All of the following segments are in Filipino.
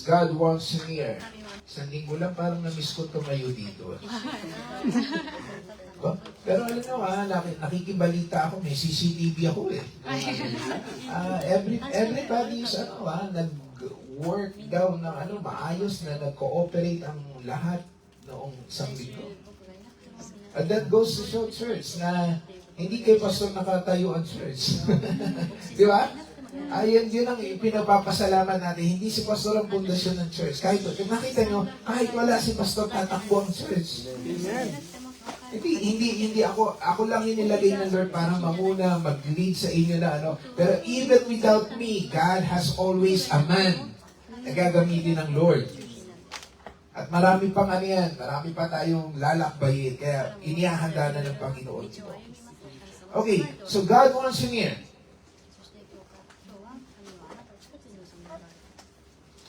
is God wants you near. Isang linggo lang parang na-miss ko tumayo dito. Diba? Pero alam nyo nakikibalita ako, may CCTV ako eh. Everybody is nag-work daw ng maayos na nag-cooperate ang lahat noong isang linggo. And that goes to show church na hindi kay pastor nakatayo ang church. Di ba? Yun ang pinapapasalamat natin. Hindi si pastor ang pundasyon ng church. Kahit nakita nyo, kahit wala si pastor, tatakbo ang church. Amen. Hindi ako lang inilagay ng Lord para mamuna mag-lead sa inyo na Pero even without me, God has always a man na gagamitin ng Lord. At marami pang marami pa tayong lalakbayin. Kaya inihahanda na ng Panginoon ito. Okay, so God wants you near.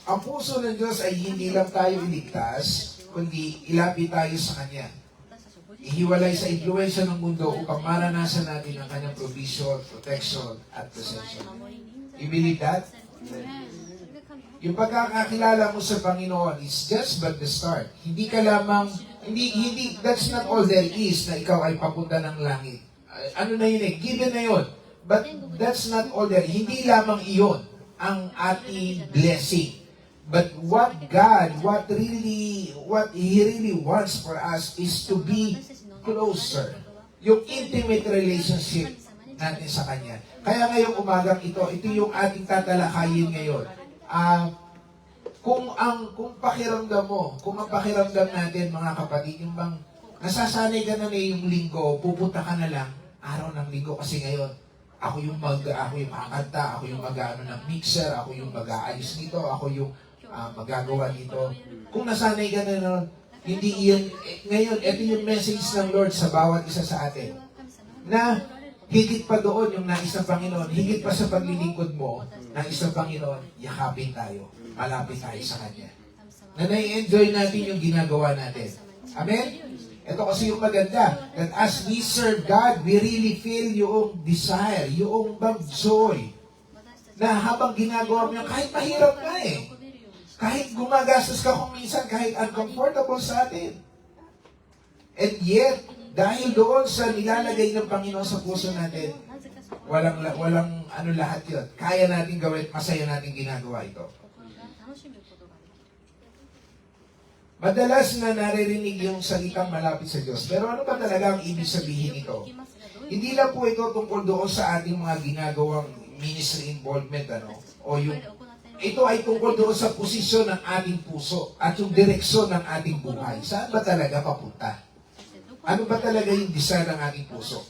Ang puso ng Diyos ay hindi lang tayo iligtas, kundi ilapit tayo sa Kanya. Ihiwalay sa impluensya ng mundo upang maranasan natin ang Kanyang provision, protection, at protection. You believe that? Yung pagkakakilala mo sa Panginoon is just but the start. Hindi ka lamang, that's not all there is na ikaw ay papunta ng langit. Ano na yun given na yun. But that's not all there. Hindi lamang iyon ang ating blessing. But what He really wants for us is to be closer. Yung intimate relationship natin sa Kanya. Kaya ngayong umagang ito yung ating tatalakayin ngayon. Kung ang pakiramdam natin mga kapatid, yung bang nasasanay ka na yung linggo, pupunta ka na lang araw ng linggo kasi ngayon ako yung makakanta, ako yung mag-ano ng mixer, ako yung mag-aayos nito, ako yung magagawa nito. Kung nasanay ka na nun, hindi iyan, ngayon, ito yung message ng Lord sa bawat isa sa atin. Na higit pa doon yung nais ng Panginoon, higit pa sa paglilingkod mo, nais ng Panginoon, yakapin tayo, malapit tayo sa Kanya. Na nai-enjoy natin yung ginagawa natin. Amen? Ito kasi yung maganda, that as we serve God, we really feel yung desire, yung joy, na habang ginagawa mo yun, kahit mahirap na kahit gumagastos ka kung minsan, kahit uncomfortable sa atin. And yet, dahil doon sa nilalagay ng Panginoon sa puso natin, walang lahat yun. Kaya natin gawin, masaya natin ginagawa ito. Madalas na naririnig yung salitang malapit sa Diyos. Pero ano ba talaga ang ibig sabihin ito? Hindi lang po ito tungkol doon sa ating mga ginagawang ministry involvement, ito ay tungkol doon sa posisyon ng ating puso at yung direksyon ng ating buhay. Saan ba talaga papunta? Ano ba talaga yung design ng ating puso?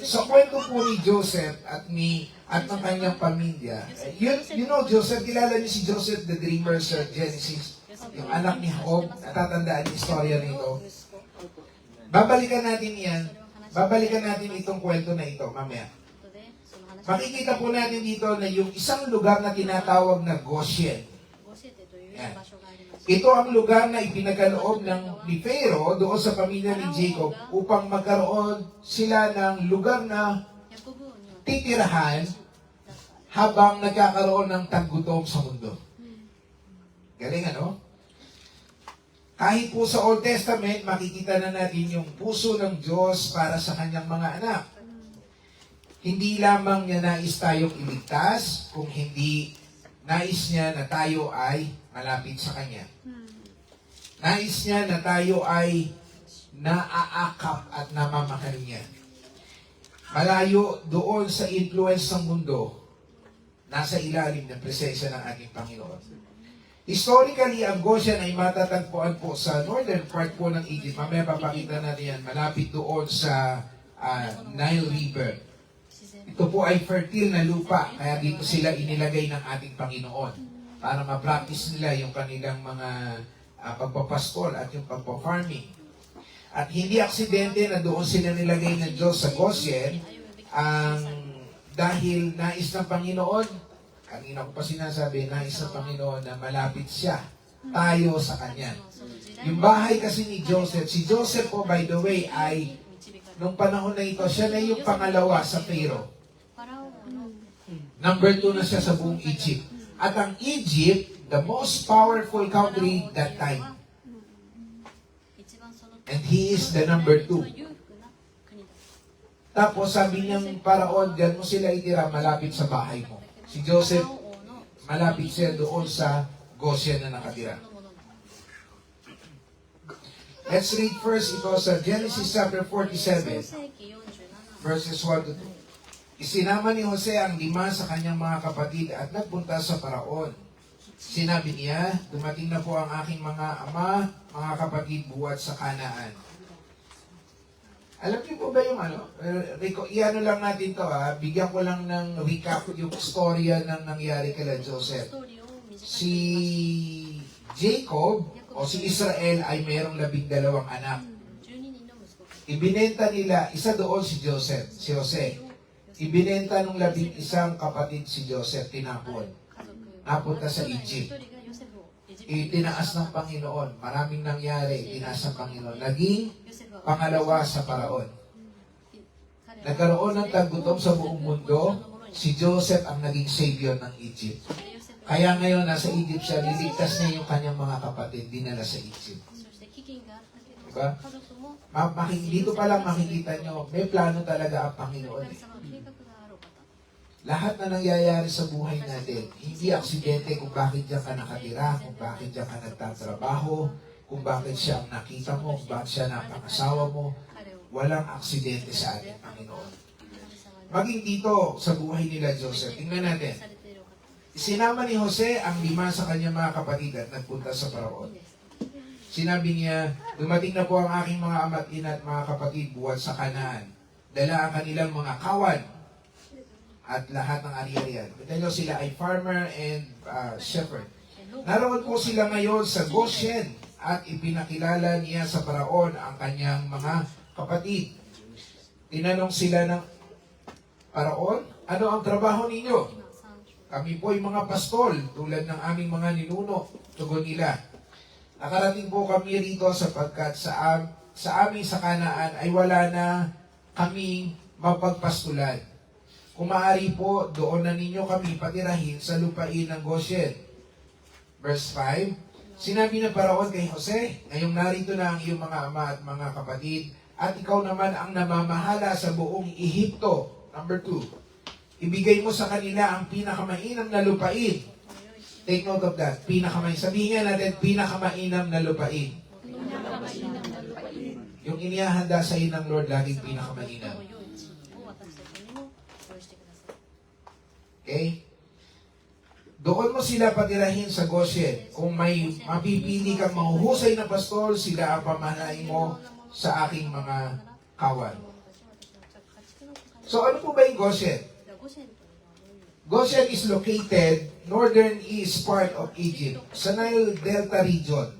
Sa kwento po ni Joseph at ng kanyang pamilya, Joseph, kilala niyo si Joseph the Dreamer sa Genesis, yung anak ni Job, natatandaan yung istorya nito. Babalikan natin itong kwento na ito mamaya. Makikita po natin dito na yung isang lugar na tinatawag na Goshen. Yan. Ito ang lugar na ipinagkaloob ni Pharaoh doon sa pamilya ni Jacob upang magkaroon sila ng lugar na titirahan habang nagkakaroon ng taggutom sa mundo. Galing Kahit po sa Old Testament, makikita na natin yung puso ng Diyos para sa kanyang mga anak. Hindi lamang niya nais tayong iligtas, kung hindi nais niya na tayo ay malapit sa Kanya. Nais niya na tayo ay naaakap at namamahal niya. Malayo doon sa influence ng mundo, nasa ilalim ng presensya ng ating Panginoon. Historically, ang Goshen ay matatagpuan po sa northern part po ng Egypt. Mamaya papakita natin yan, malapit doon sa Nile River. Ito po ay fertile na lupa, kaya dito sila inilagay ng ating Panginoon para ma-practice nila yung kanilang mga pagpapaskol at yung pagpa-farming. At hindi aksidente na doon sila nilagay ng Diyos sa Goshen, dahil nais ng Panginoon, kanina ko pa sinasabi, nais ng Panginoon na malapit siya, tayo sa Kanya. Yung bahay kasi ni Joseph, si Joseph po by the way ay, nung panahon na ito, siya na yung pangalawa sa Pharaoh. Number 2 na siya sa buong Egypt. At ang Egypt, the most powerful country that time. And he is the number 2. Tapos sabi niyang paraon, diyan mo sila itira malapit sa bahay mo. Si Joseph, malapit siya doon sa Goshen na nakatira. Let's read first ito sa Genesis chapter 47, verses 1 to 2. Isinama ni Jose ang 5 sa kanyang mga kapatid at nagpunta sa paraon. Sinabi niya, dumating na po ang aking mga ama, mga kapatid buwat sa Kanaan. Alam niyo po ba yung iano lang natin to bigyan ko lang ng recap yung storya ng nangyari kay Joseph. Si Jacob o si Israel ay mayroong 12 anak. Ibinenta nila, isa doon si Joseph, si Jose. Ibinenta ng 11 kapatid si Joseph, tinapon. Napunta sa Egypt. Itinaas ng Panginoon. Maraming nangyari, tinaas ng Panginoon. Naging pangalawa sa paraon. Nagkaroon ng tagutom sa buong mundo, si Joseph ang naging savior ng Egypt. Kaya ngayon, nasa Egypt siya, niligtas niya yung kanyang mga kapatid, dinala sa Egypt. Diba? Dito pa lang makikita nyo, may plano talaga ang Panginoon. Lahat na nangyayari sa buhay natin, hindi aksidente kung bakit diyan ka nakatira, kung bakit diyan ka nagtatrabaho, kung bakit siya ang nakita mo, kung bakit siya napangasawa mo. Walang aksidente sa ating Panginoon. Maging dito sa buhay nila Joseph, tingnan natin. Sinama ni Jose ang 5 sa kanyang mga kapatid at nagpunta sa paraon. Sinabi niya, dumating na po ang aking mga ama't ina at mga kapatid buwat sa Kanaan. Dala ang kanilang mga kawan at lahat ng ari-arian. Kita nyo, sila ay farmer and shepherd. Naroon po sila ngayon sa Goshen at ipinakilala niya sa paraon ang kanyang mga kapatid. Tinanong sila ng paraon, ano ang trabaho ninyo? Kami po ay mga pastol, tulad ng aming mga ninuno. Tugon nila, nakarating po kami rito sapagkat sa amin sa Kanaan ay wala na kaming mapagpastulan. Kung maaari po, doon na ninyo kami patirahin sa lupain ng Goshen. Verse 5, sinabi ng paraon kay Jose, ngayong narito na ang iyong mga ama at mga kapatid, at ikaw naman ang namamahala sa buong Ehipto. Number 2, ibigay mo sa kanila ang pinakamainam na lupain. Take note of that. Pinakamainam. Sabihin nga natin, pinakamainam na lupain. Yung inihahanda sa iyo ng Lord, laging pinakamainam. Okay? Doon mo sila patirahin sa Goshen. Kung may mapipili kang mahuhusay na pastol, sila ang pamanahin mo sa aking mga kawan. So ano po ba yung Goshen? Goshen is located northern east part of Egypt, sa Nile Delta region.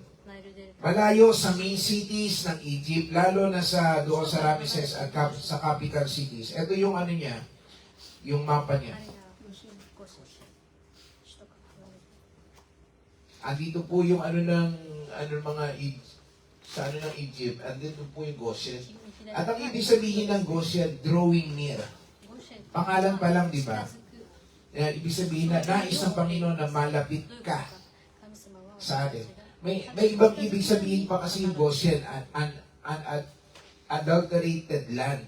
Malayo sa main cities ng Egypt, lalo na sa doon sa Ramesses at sa capital cities. Ito yung ano niya, yung mapa niya. Andito po yung sa ng Egypt, andito po yung Goshen. At ang ibig sabihin ng Goshen, drawing near. Pangalan pa lang, di ba? Ibig sabihin na nais ng Panginoon na malapit ka sa atin. May ibang ibig sabihin pa kasi yung Goshen, adulterated land,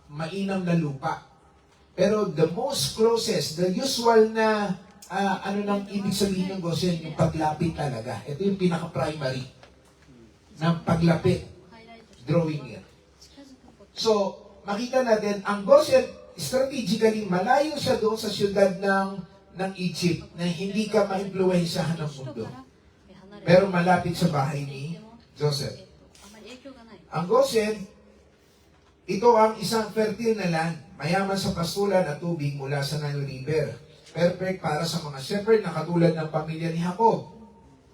mainam na lupa. Pero the most closest, the usual na nang ibig sabihin ng Goshen, yung paglapit talaga. Ito yung pinaka-primary na paglapit, drawing near. So, makita natin, ang Goshen, strategically, malayo siya doon sa syudad ng Egypt na hindi ka ma-influensyahan ng mundo. Pero malapit sa bahay ni Joseph. Ang Goshen, ito ang isang fertile na land, mayaman sa pastulan at tubig mula sa Nile River. Perfect para sa mga shepherd na katulad ng pamilya ni Jacob.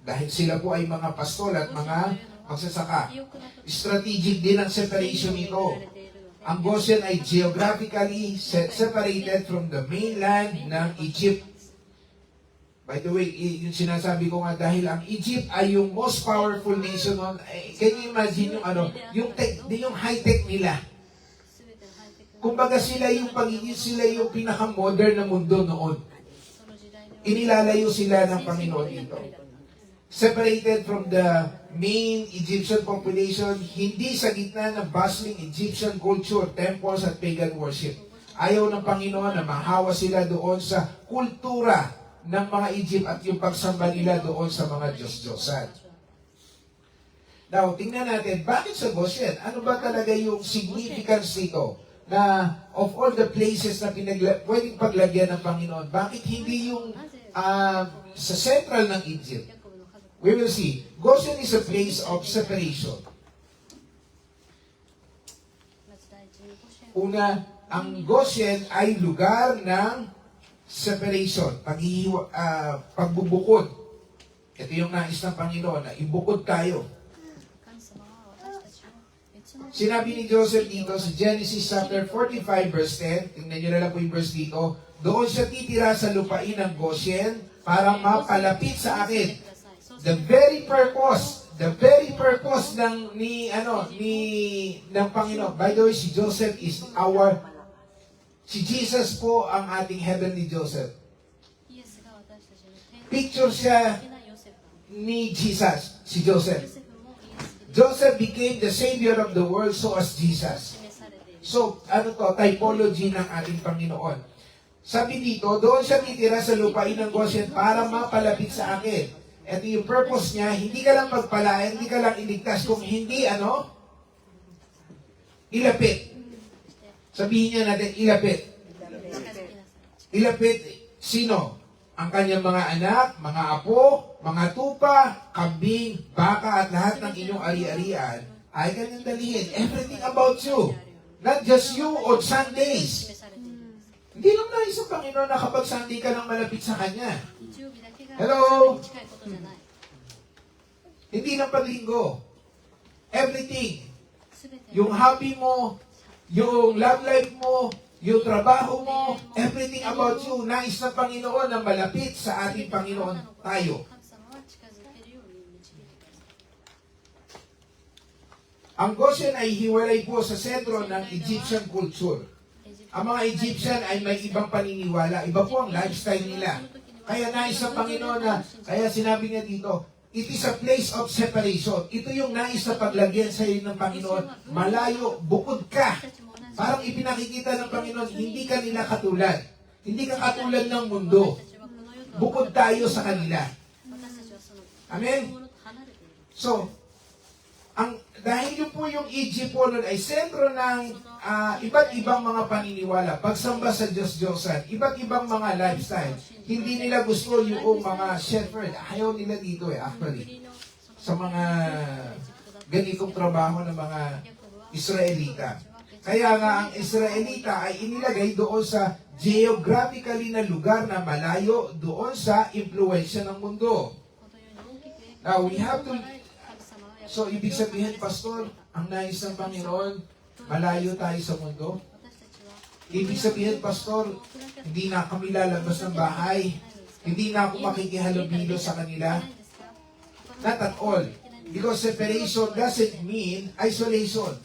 Dahil sila po ay mga pastol at mga magsasaka. Strategic din ang separation nito. Ang Goshen ay geographically separated from the mainland ng Egypt. By the way, yung sinasabi ko nga, dahil ang Egypt ay yung most powerful nation on, can you imagine yung high-tech nila? Kumbaga sila yung pinaka-modern na mundo noon. Inilalayo sila ng Panginoon dito. Separated from the main Egyptian population, hindi sa gitna ng bustling Egyptian culture, temples at pagan worship. Ayaw ng Panginoon na mahawa sila doon sa kultura ng mga Egypt at yung pagsamba nila doon sa mga Diyos-Diyosan. Now, tingnan natin, bakit sa Goshen? Ano ba talaga yung significance nito? Na of all the places na pwedeng paglagyan ng Panginoon, bakit hindi yung sa central ng Egypt? We will see. Goshen is a place of separation. Una, ang Goshen ay lugar ng separation, pagbubukod. Ito yung nais ng Panginoon, na ibukod tayo. Sinabi ni Joseph dito sa Genesis chapter 45 verse 10, tingnan nyo na lang po yung verse dito, doon siya titira sa lupain ng Goshen para mapalapit sa akin. The very purpose ng Panginoon. By the way, si Joseph is si Jesus po ang ating heavenly Joseph. Picture siya ni Jesus, si Joseph. Joseph became the Savior of the world, so as Jesus. So, typology ng ating Panginoon. Sabi dito, doon siya titira sa lupain ng Goshen para mapalapit sa akin. Ito yung purpose niya, hindi ka lang pagpalain, hindi ka lang iligtas, kung hindi, ilapit. Sabihin niya natin, ilapit. Ilapit, sino? Ang kanyang mga anak, mga apo, mga tupa, kambing, baka at lahat ng inyong ari-arian ay kanyang dalihin. Everything about you. Not just you on Sundays. Hindi lang na isang Panginoon na kapag Sunday ka lang malapit sa Kanya. Hello? Hindi lang paglinggo. Everything. Yung hobby mo, yung love life mo, yung trabaho mo, everything about you, nais ng Panginoon na malapit sa ating Panginoon tayo. Ang Goshen ay hiwalay po sa sentro ng Egyptian culture. Ang mga Egyptian ay may ibang paniniwala. Iba po ang lifestyle nila. Kaya nais ng Panginoon na, kaya sinabi niya dito, it is a place of separation. Ito yung nais na paglagyan sa iyo ng Panginoon. Malayo, bukod ka. Parang ipinakikita ng Panginoon, hindi ka nila katulad. Hindi ka katulad ng mundo. Bukod tayo sa kanila. Amen? So, dahil yun po yung Egypt po nun ay sentro ng iba't ibang mga paniniwala, pagsamba sa Diyos-Diyosan, iba't ibang mga lifestyle. Hindi nila gusto yung mga shepherd. Ayaw nila dito actually. Sa mga ganitong trabaho ng mga Israelita. Kaya nga ang Israelita ay inilagay doon sa geographically na lugar na malayo doon sa impluensya ng mundo. Now, we have to... So, ibig sabihin, Pastor, ang nais ng Panginoon, malayo tayo sa mundo. Ibig sabihin, Pastor, hindi na kami lalabas ng bahay. Hindi na ako makikihalubilo sa kanila. Not at all. Because separation doesn't mean isolation.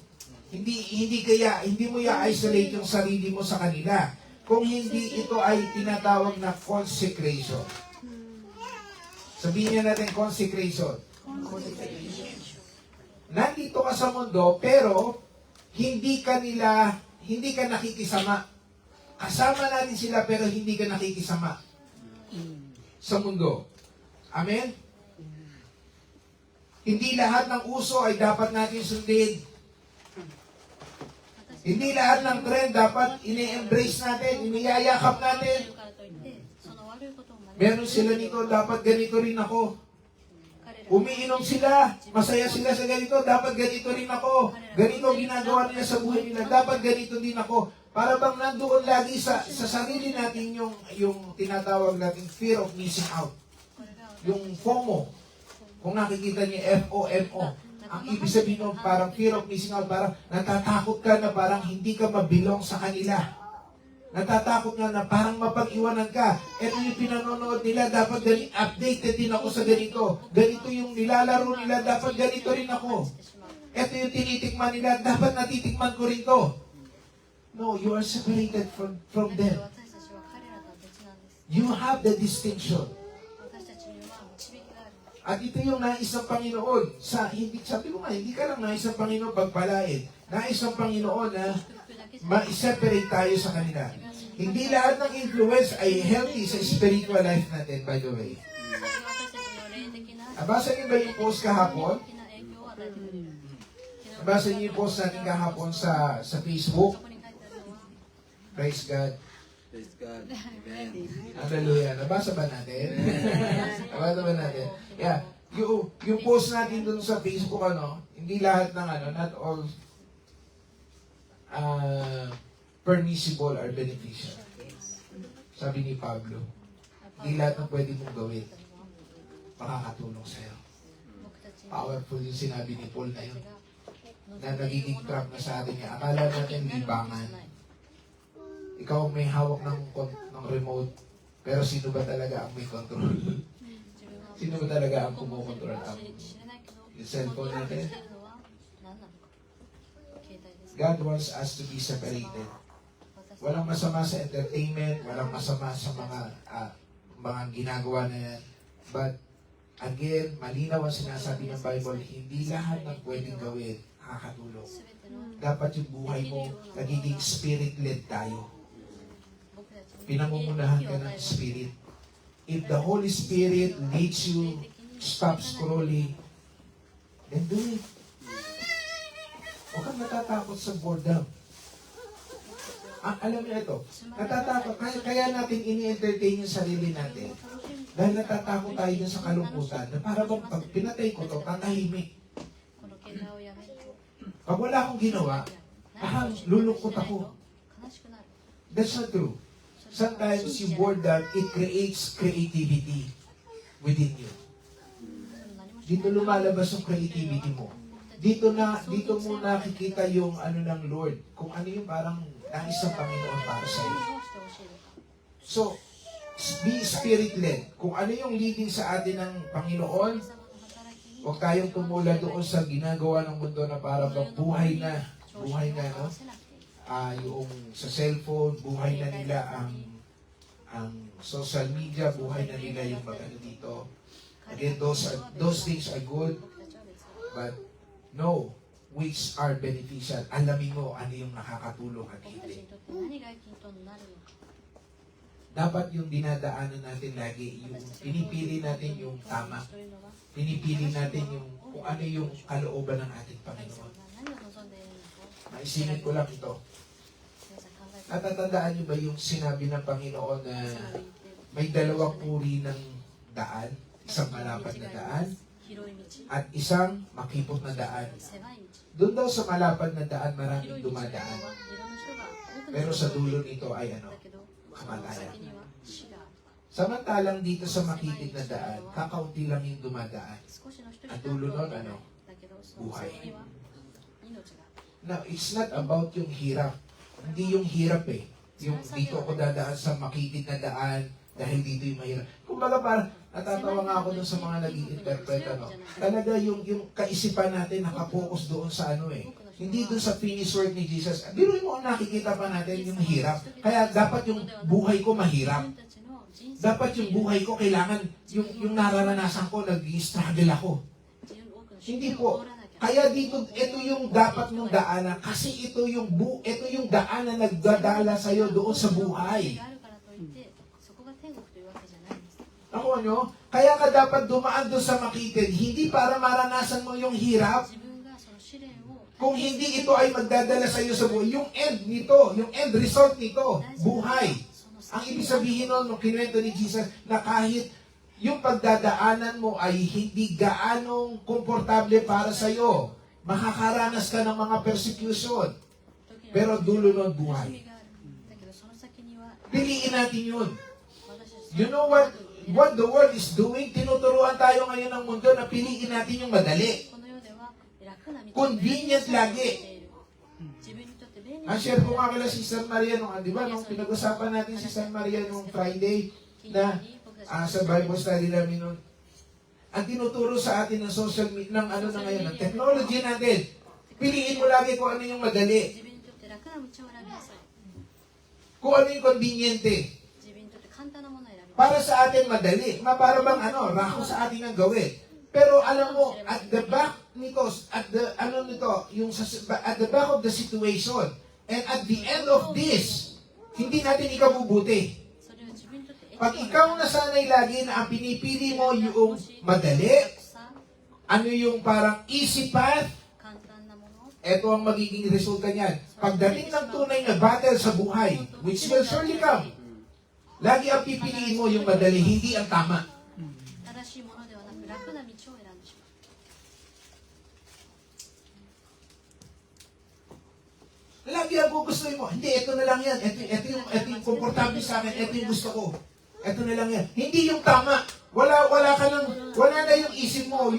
Hindi mo i-isolate yung sarili mo sa kanila. Kung hindi, ito ay tinatawag na consecration. Sabihin niya natin consecration. Nandito ka sa mundo, pero hindi ka nakikisama. Kasama natin sila, pero hindi ka nakikisama sa mundo. Amen? Hindi lahat ng uso ay dapat natin sundin. Hindi lahat ng trend dapat ini-embrace natin, iniyayakap natin. Meron sila nito, dapat ganito rin ako. Umiinom sila, masaya sila sa ganito, dapat ganito rin ako. Ganito ginagawa nila sa buhay nila, dapat ganito din ako. Para bang nandoon lagi sa sarili natin yung tinatawag natin fear of missing out. Yung FOMO. Kung nakikita niyo, FOMO. Ang ibig sabihin nun, parang fear of missing out, parang natatakot ka na parang hindi ka mabilong sa kanila. Natatakot nga na parang mapag-iwanan ka. Ito yung pinanonood nila, dapat updated din ako sa ganito. Ganito yung nilalaro nila, dapat ganito rin ako. Ito yung tinitikman nila, dapat natitikman ko rin to. No, you are separated from them. You have the distinction. 私たちには導きがある。 At ito yung nais ng Panginoon. Sabi ko nga, hindi ka lang nais ng Panginoon pagpalain. Nais ng Panginoon na 祝福だけじゃなくて、 ma-separate tayo sa kanila. Hindi lahat ng influence ay healthy sa spiritual life natin, by the way. それが私たちの霊的な Nabasa niyo ba yung post kahapon? 霊的な影響を与えてくれる。 Nabasa niyo yung post natin kahapon sa Facebook? そこに書いてあるのは、 Praise God. Praise God. Amen. Hallelujah. Nabasa ba natin? Nabasa ba natin? Yeah. Yung post natin dun sa Facebook, hindi lahat ng not all permissible or beneficial. Sabi ni Pablo, hindi lahat ng pwede mong gawin makakatulong sa'yo. 僕たちに Powerful yung sinabi ni Paul na yun. Na nagiging trap na sa atin niya. Akala natin libangan. Ikaw ang may hawak ng remote. Pero sino ba talaga ang may control? Sino ba talaga ang kumukontrol? Yung cellphone natin? God wants us to be separated. Walang masama sa entertainment, walang masama sa mga ginagawa na yan. But again, malinaw ang sinasabi ng Bible, hindi lahat ng pwedeng gawin nakakatulong. Dapat yung buhay mo, nagiging spirit-led tayo. Pinangungunahan ka ng Spirit. If the Holy Spirit leads you, stop scrolling, then do it. Huwag kang natatakot sa boredom. Alam niyo ito, natatakot, kaya natin ini-entertain yung sarili natin. Dahil natatakot tayo dun sa kalungkutan, na para bang pag pinatay ko to, tatahimik. この怪我をやめると Pag wala akong ginawa, lulungkot ako. 悲しくなる。 That's not true. Sometimes yung boredom, it creates creativity within you. Dito lumalabas yung creativity mo. Dito mo nakikita yung ng Lord. Kung ano yung parang nais ng Panginoon para sa iyo. So, be spirit-led. Kung ano yung leading sa atin ng Panginoon, huwag tayong tumula doon sa ginagawa ng mundo na parang buhay na, no? Yung sa cellphone, buhay na nila ang social media, buhay na nila yung magano dito. Again, those things are good, but no, which are beneficial. Alamin mo ano yung nakakatulong at 僕たち hindi. にとって何が均等になるのか。 Dapat yung dinadaanan natin lagi, yung pinipili natin yung tama. Pinipili natin yung kung ano yung kalooban ng ating Panginoon. 何を望んでいるのか。 Naisingin ko lang ito. 皆さん考えて Natatandaan niyo ba yung sinabi ng Panginoon na may dalawang uri ng daan? Isang malapad na daan 広い道、 at isang makipot na daan. 狭い道。 Doon daw sa malapad na daan 広 maraming い道の方 dumadaan. はいろんな人が多くの Pero 人 sa が dulo nito ay だけど、その kamatayan. 先には死がある。 Samantalang dito sa makitid na daan, kakaunti lang yung dumadaan. 少しの人 At しか dulo 通 nun, っていない ano? だけど、その先には命がある。 Now, it's not about yung hirap. Hindi yung hirap eh. Yung dito ako dadaan sa makitid na daan dahil dito yung mahirap. Kumbaga parang natatawa nga ako dun sa mga nag-i-interpret Talaga yung kaisipan natin nakapokus doon sa Hindi doon sa finished work ni Jesus. Biruin mo, nakikita pa natin yung hirap. Kaya dapat yung buhay ko mahirap. 自分たちの人生 Dapat yung buhay ko kailangan yung nararanasan ko, nag-struggle ako. 自分多くの Hindi 人 po. を通らなきゃ Kaya dito, ito yung dapat mong daanan. Kasi ito yung daan na nagdadala sa'yo doon sa buhay. があるからといってそこが天国というわけじゃないんです。 Ako nyo? Kaya ka dapat dumaan doon sa makitid. Hindi para maranasan mo yung hirap. 自分がその試練を Kung hindi ito ay magdadala sa'yo sa buhay. Yung end nito, yung end result nito, buhay. Ang ibig sabihin nun, nung kinuwento ni Jesus, na kahit yung pagdadaanan mo ay hindi gaanong komportable para sa'yo. Makakaranas ka ng mga persecution. Pero dulo nun, buhay. だけどその先には Piliin natin yun. 私たち You know what the world is doing? Tinuturuan tayo ngayon ng mundo na piliin natin yung madali. この世では楽な道 Convenient lagi. 自分にとって便利 Ang share ko nga kala si San Maria nung, di ba, nung pinag-usapan natin si San Maria nung Friday na sa Bible study namin nun, ang tinuturo sa atin ng social media, ng na ngayon, ng technology natin, piliin mo lagi kung ano yung madali, 自分にとって楽な道を選びなさい。 kung ano yung conveniente. 自分にとって簡単なものを選び Para sa atin madali. Para bang rako sa atin ang gawin. Pero alam mo, at the back nito, at the back of the situation, and at the end of this, hindi natin ikabubuti. それは自分にとって Pag ikaw nasanay lagi na ang pinipili mo yung madali, ano yung parang easy path, 簡単なもの eto ang magiging resulta niyan. Pagdating ng tunay na battle sa buhay, which will surely come, lagi ang pipiliin mo yung madali, hindi ang tama. 正しいものではなく楽な道を選んでしまう Lagi ang gugustuhin mo, hindi, ito na lang yan, ito yung komportable sa akin, ito yung gusto ko. Ito na lang yan. Hindi yung tama. Wala na yung isip mo,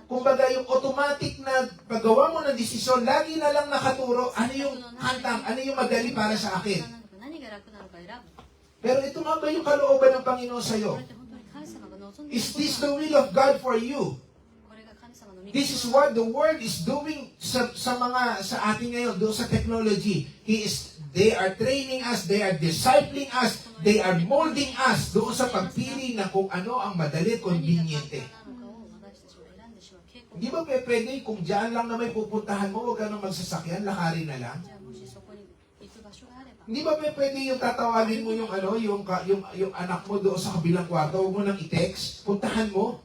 kumbaga yung automatic na paggawa mo ng desisyon, lagi na lang nakaturo, ano yung kantang, ano yung madali para sa akin. 何が楽なのか選ぶ Pero ito nga ba yung kalooban ng Panginoon こ sa'yo? れって本当に神様が望んでいる Is this the will of God for you? これが神様の御 This is what the world is doing sa atin ngayon, doon sa technology. They are training us, they are discipling us, they are molding us doon sa pagpili na kung ano ang madali at 何が簡 conveniente. 単なのかを私たちは選んでしまう傾向 Di ba pwede kung dyan lang na may pupuntahan mo, huwag ka nang magsasakyan, lakarin na lang? じゃあもしそこに行く場所があれば Hindi ba pwede yung tatawagin mo yung anak mo doon sa kabilang kwarto, huwag mo nang i-text, puntahan mo?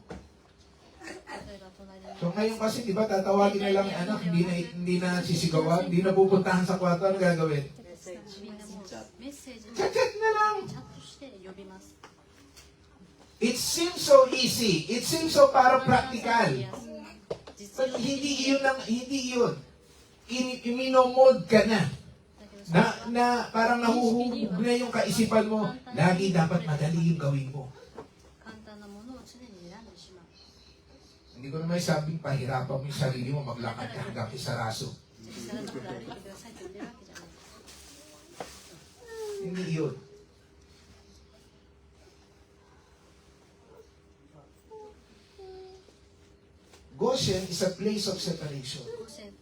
例えば隣に So ngayon kasi, di ba, tatawagin na lang yung anak, hindi na sisigawan, hindi na pupuntahan sa kwarto, ano gagawin? みんなもうメッセージで Chat-chat na lang! チャットして呼びます It seems so easy. It seems so parang practical. 実 But 用的 hindi yun. Iminomod ka na. だけど Na parang nahuhubog na yung kaisipan mo. Lagi dapat madali yung gawin mo. 簡単なものを常に選んでしまう Hindi ko naman sabing pahirapan mo yung sarili mo, maglakad ka hanggang Kisaraso. 実際のところ歩いてくださいって言ってるわけじゃない Hindi yun. Goshen is a place of separation. 五線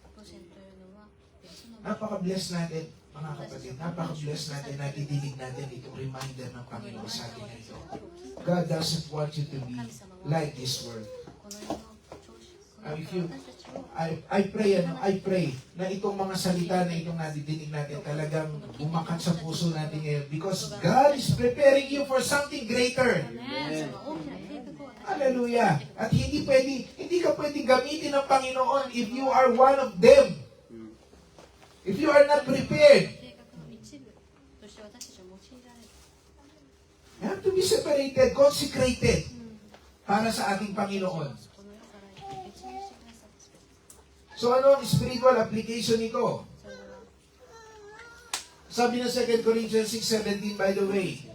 というのは別の Napaka-bless natin, mga kapatid. Napaka-bless natin na idinig natin itong reminder ng Panginoon sa atin na ito. God doesn't want you to be like this world. この世の調子こ If の you, 世の私たちを I pray na itong mga salita na itong nadidinig natin talagang bumakat sa puso natin ngayon because God is preparing you for something greater. ねその大きな計画を私たちに Hallelujah. At hindi ka pwedeng gamitin ng Panginoon if you are one of them. If you are not prepared. 計画の一部として私たちは用いられる You have to be separated, consecrated para sa ating Panginoon. この世から別にしてくださって So ano ang spiritual application nito? それでは Sabi ng 2 Corinthians 6:17, by the way,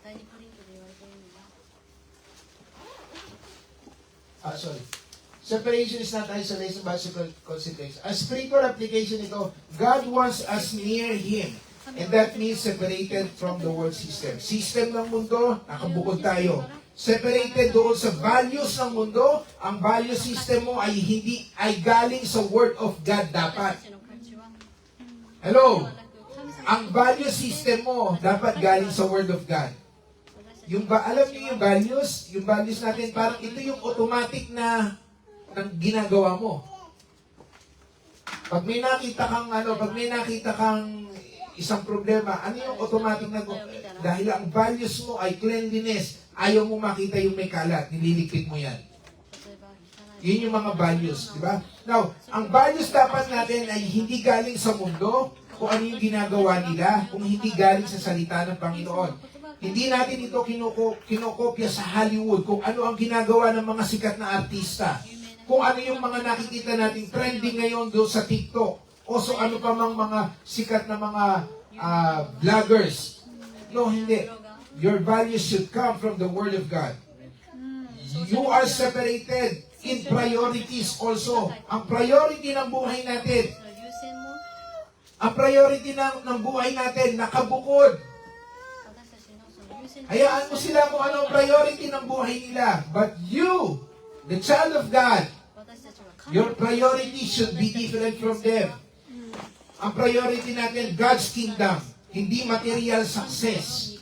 第二コリントで言われているのは sorry. Separation is not isolation but consecration. A spiritual application ito, God wants us near Him. And that means separated from the world system. System ng mundo, nakabukod tayo. Separated doon sa values ng mundo, ang value system mo ay galing sa Word of God dapat. 私たちの価値は Hello? ではなく神様 Ang value system mo dapat galing sa Word of God. 私たち Alam niyo yung values natin, parang ito yung automatic na ginagawa mo. Pag may nakita kang isang problema, ano yung automatic na dahil ang values mo ay cleanliness, ayaw mo makita yung may kalat, nililigpit mo yan. 例えば汚い Yun yung mga values, di ba? Now, ang values dapat natin ay hindi galing sa mundo, kung ano yung ginagawa nila, kung hindi galing sa salita ng Panginoon. Hindi natin ito kinokopya sa Hollywood, kung ano ang ginagawa ng mga sikat na artista. Kung ano yung mga nakikita nating trending ngayon doon sa TikTok. O so ano pa mang mga sikat na mga vloggers. No, hindi. Your values should come from the Word of God. You are separated in priorities also. Ang priority ng buhay natin, その優先も ang priority ng buhay natin, nakabukod. 私たちのその優先 Hayaan mo sila kung ano ang priority ng buhay nila. But you, the child of God, 私たちは神 your priority should be different from them. Ang priority natin, God's kingdom, hindi material success.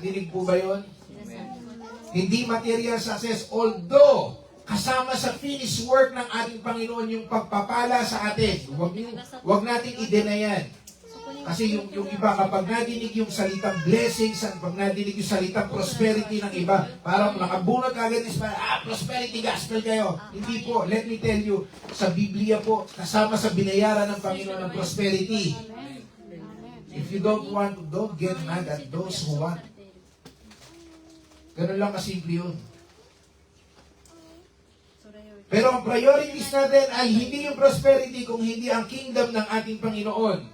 Nadinig po ba yon? 皆さん聞こえてますか？ Hindi material success, although kasama sa finished work ng ating Panginoon yung pagpapala sa atin. Huwag nating i-deny yan. そこに Kasi yung iba, kapag nadinig yung salitang blessings, pag nadinig yung salitang prosperity ng iba, parang nakabunot agad is prosperity gospel kayo. Hindi po. Let me tell you, sa Biblia po, kasama sa binayaran ng Panginoon ng prosperity. If you don't want, don't get mad at those who want. Ganun lang kasimple yun. それより Pero ang priorities natin ay hindi yung prosperity, kung hindi ang kingdom ng ating Panginoon.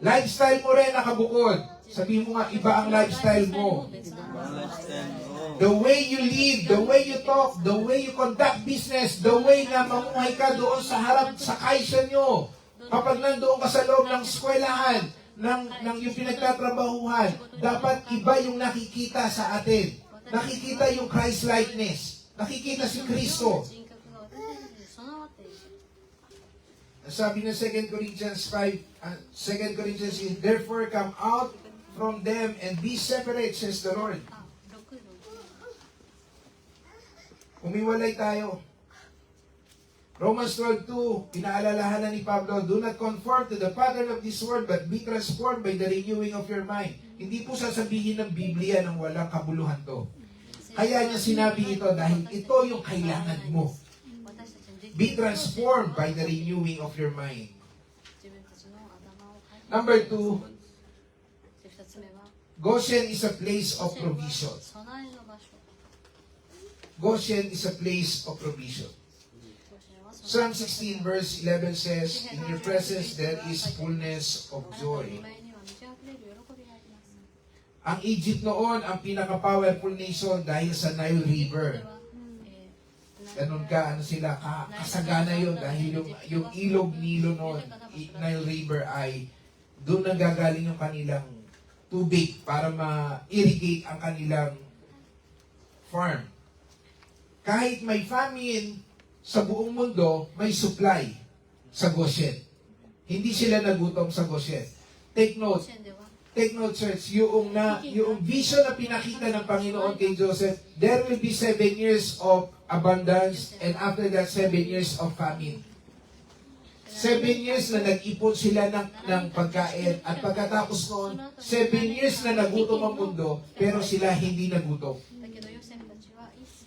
Lifestyle mo rin nakabukod. Sabihin mo nga, iba ang lifestyle mo. The way you live, the way you talk, the way you conduct business, the way na mamuhay ka doon sa harap, sa kaisa nyo. Kapag nandoon ka sa loob ng eskwelahan, ng yung pinagtatrabahuhan, dapat iba yung nakikita sa atin. Nakikita yung Christ-likeness. Nakikita si Kristo. 人格が私たちに備わっている。 Sabi ng 2 Corinthians 2 Corinthians 6, therefore come out from them and be separate, says the Lord. あ、6の Umiwalay tayo. Romans 12:2, pinaalalahanan ni Pablo, do not conform to the pattern of this world, but be transformed by the renewing of your mind. Hindi po sasabihin ng Biblia ng walang kabuluhan to. Kaya niya sinabi ito dahil ito yung kailangan mo. 私たちのでき Be transformed by the renewing of your mind. 自分たちの頭を変えて Number 2, 2つ目は Goshen is a place of provision. 備えの場所。 Goshen is a place of provision. ゴシェンは Psalm 16 verse 11 says, in your presence there is fullness of あなたの joy. 御前には満ち溢れる喜びがあります。 Ang Egypt noon, ang pinaka-powerful nation dahil sa Nile River. では、Ganun ka, ano sila, kasagana yun dahil yung ilog Nilo noon, Nile River ay doon nanggagaling yung kanilang tubig para ma-irrigate ang kanilang farm. Kahit may famine sa buong mundo, may supply sa Goshen. Hindi sila nagutom sa Goshen. Take ゴ note, シェンでは Take note, church, yung vision na pinakita ng Panginoon kay Joseph, there will be 7 years of abundance and after that 7 years of famine. 7 years na nag-ipon sila ng pagkain at pagkatapos noon, 7 years na nagutom ang mundo pero sila hindi nagutom. だけどヨセフたちは一切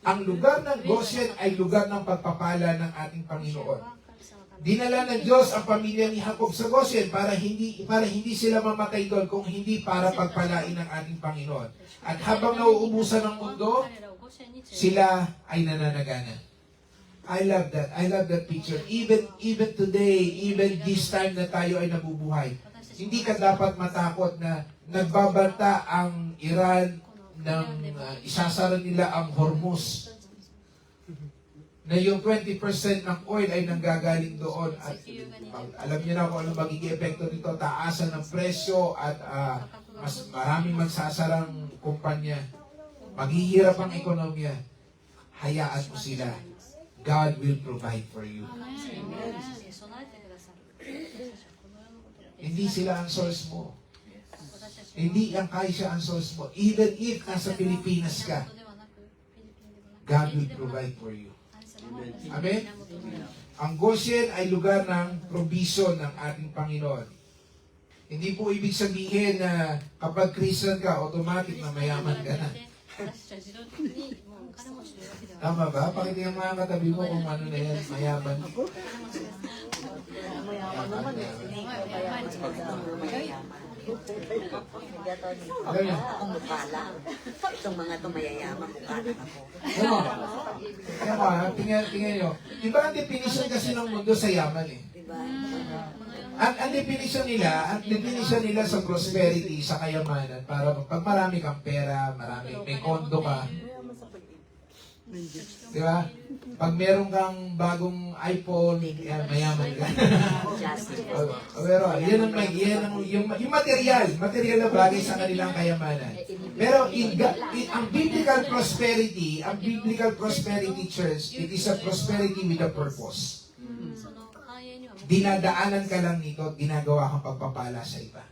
Ang lugar ng Goshen ay lugar ng pagpapala ng ating ゴシェン Panginoon. は神様から Dinala ng Diyos ang pamilya ni Jacob sa Goshen para hindi sila mamatay doon kung hindi para pagpalain ng ating Panginoon. At habang nauubusan ng mundo, 彼らをゴシェンに連れて sila ay nananagana. I love that. I love that picture. Even today, even this time na tayo ay nabubuhay, hindi ka dapat matakot na nagbabanta ang Iran ng isasara nila ang Hormuz. Na yung 20% ng oil ay nanggagaling doon at alam niyo na kung ano magiging epekto nito, taasan ng presyo at mas maraming magsasarang kumpanya. Maghihirap ang ekonomiya. Hayaan mo sila. God will provide for you. 神様が私たちに備えてくださる。私たちはこのようなことができ Hindi sila ang source mo. 私たちは Hindi ang Kaisha ang source mo. Even if nasa Pilipinas ka, ではなくフィリピンでもなく God will provide for you. 神様が私たちの Amen? 源。 Ang Goshen ay lugar ng provision ng ating Panginoon. Hindi po ibig sabihin na kapag Christian ka, automatic na mayaman ka na. 私たちは自動的にもうお金持ちというわけではない。 Tama ba? Pakitingin mga katabi mo kung ano na yan, mayaman. お金持ちです。 Mayaman na. Ako mukha lang. Itong mga to mayayaman, mukha lang ako. Ano? Kaya mo, tingnan nyo. Iba ang definition kasi ng mundo sa yaman eh. Diba? Ang definition nila sa prosperity, sa kayamanan, para pag marami kang pera, may kondo ka, di ba? Pag meron kang bagong iPhone, yan, mayaman ka. Justice. Pero yan yung material na bagay sa kanilang kayamanan. Pero ang biblical prosperity church, it is a prosperity with a purpose. その繁栄には目的 Dinadaanan ka lang nito at ginagawa kang pagpapala sa iba.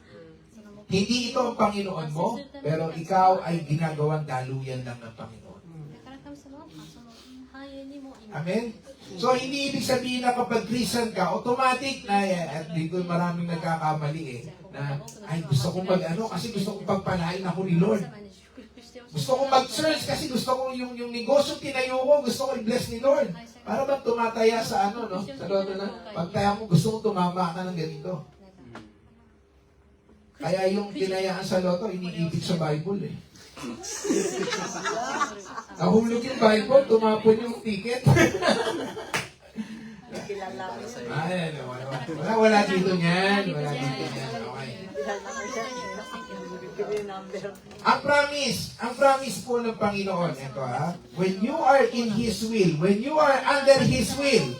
その目 Hindi ito ang Panginoon mo, pero ikaw ay ginagawang daluyan lang ng Panginoon. だから神様はその繁栄にも今 Amen? So, hindi ibig sabihin na kapag Christian ka, automatic na, at dito maraming nagkakamali na, ay, gusto kong mag-ano, kasi gusto kong pagpalain ako ni Lord. 神様に祝福してほしい Gusto kong mag-search kasi gusto ko yung negosyo tinayo ko, gusto ko i-bless ni Lord. Para bang tumataya sa ano, no? Sa loto na, pagtaya mo, gusto kong tumama ka ng ganito. Kaya yung tinayaan sa loto, iniibig sa Bible eh. Nahulog yung Bible, tumapon yung ticket. Kilala ko siya. Ay, ano, wala dito niyan. Wala dito niyan. Okay. Kilala ko siya. Bibigyan mo yung number. Ang promise po ng Panginoon, ito ha, when you are in His will, when you are under His will,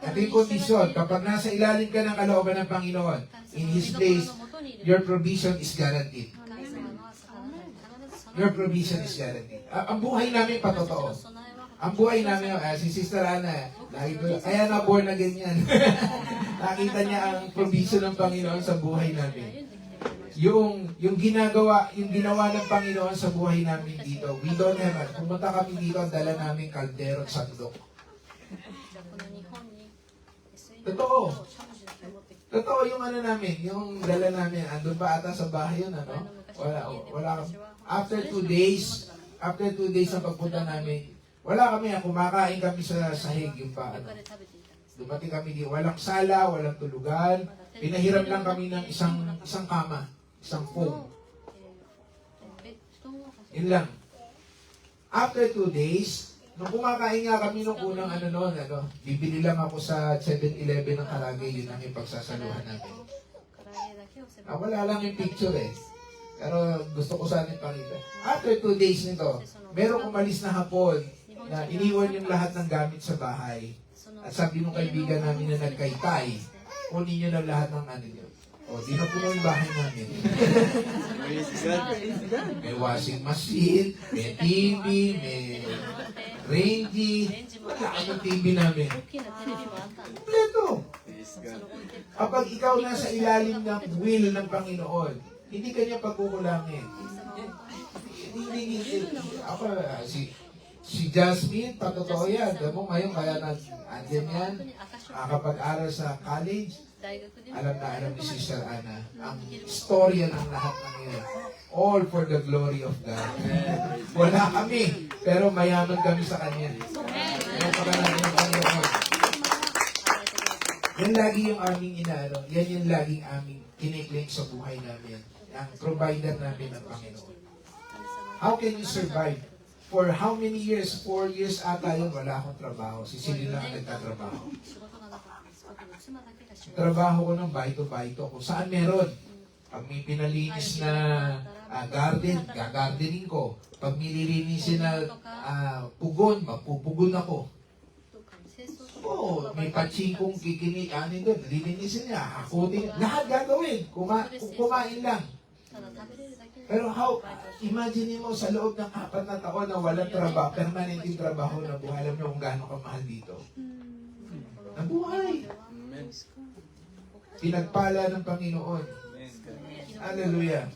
ito yung kondisyon, kapag nasa ilalim ka ng kalooban ng Panginoon, in His place, your provision is guaranteed. 神様の必ず Your provision is guaranteed. Ang buhay namin patotoo. 備えは Ang buhay namin, si Sister Ana, lagi ko, kaya na born na ganyan. Nakita niya ang provision ng Panginoon sa buhay namin. Yung ginawa ng Panginoon sa buhay namin dito, we don't have, pumunta kami dito, ang dala namin kaldero at sandok. じゃあこの日本に Totoo. しゃもじを持ってきて Totoo yung ano namin, yung dala namin, andun pa ata sa bahay yun, ano? Wala. After 2 days ng pagpunta namin, wala kami, kumakain kami sa sahig, yung pa, 他 ano. で食べていたんです Dumating kami dito, walang sala, walang tulugan, pinahiram lang kami ng isang kama, isang foam. ベッドを Yun lang. After 2 days, nung kumakain nga kami nung unang bibili lang ako sa 7-Eleven ng Karagay, yun ang ipagsasaluhan namin. 唐揚げだけをセブン Wala lang yung picture eh. Pero gusto ko sana ipakita. After 2 days nito, merong umalis na hapon na iniwan yung lahat ng gamit sa bahay. その At sabi nung kaibigan namin na nagkaytay, kunin nyo na lahat ng ano nyo. O, di na puno yung bahay namin. Praise God. May washing machine, may TV, may Renji. Wala yung TV namin. 大きなテレビもあったんです Kompleto. Praise そ God. の置いて Kapag ikaw nasa ilalim ng will ng Panginoon, hindi ka niya pagkukulangin. Hindi. Ako, si Jasmine, patotoo yan. Alam mo ngayon, kaya andyan yan, 本当に証を nakakapag-aral sa college, 大学でも alam ni Sister Ana, ang storya ng lahat ng yun. All for the glory of God. Wala kami, pero mayaman kami sa Kanya. Kaya pagkakaroon ng Panginoon. Yan lagi yung aming inaano, yan yung laging aming kiniklaim sa buhay namin. Ang provider namin ng Panginoon. How can you survive? For how many years? 4 years ata yun, wala akong trabaho. Si Celine lang ang nagtatrabaho. 仕事がなかったんです僕の妻だけが仕事 Trabaho ko ng baito-baito ko. Saan meron? Pag may pinalinis na garden, gagardening ko. Pag nililinisin na pugon, magpupugon ako. とか清掃とか Oo, may pachikong kikini, doon, lilinisin niya, hakutin, lahat gagawin. Kung kumain lang. ただ食べれるだけで Pero imagine mo sa loob ng 4 na taon na walang trabaho, permanent yung trabaho na buhay. Alam niyo kung gaano kamahal dito. Nabuhay. Amen. Pinagpala ng Panginoon. Hallelujah.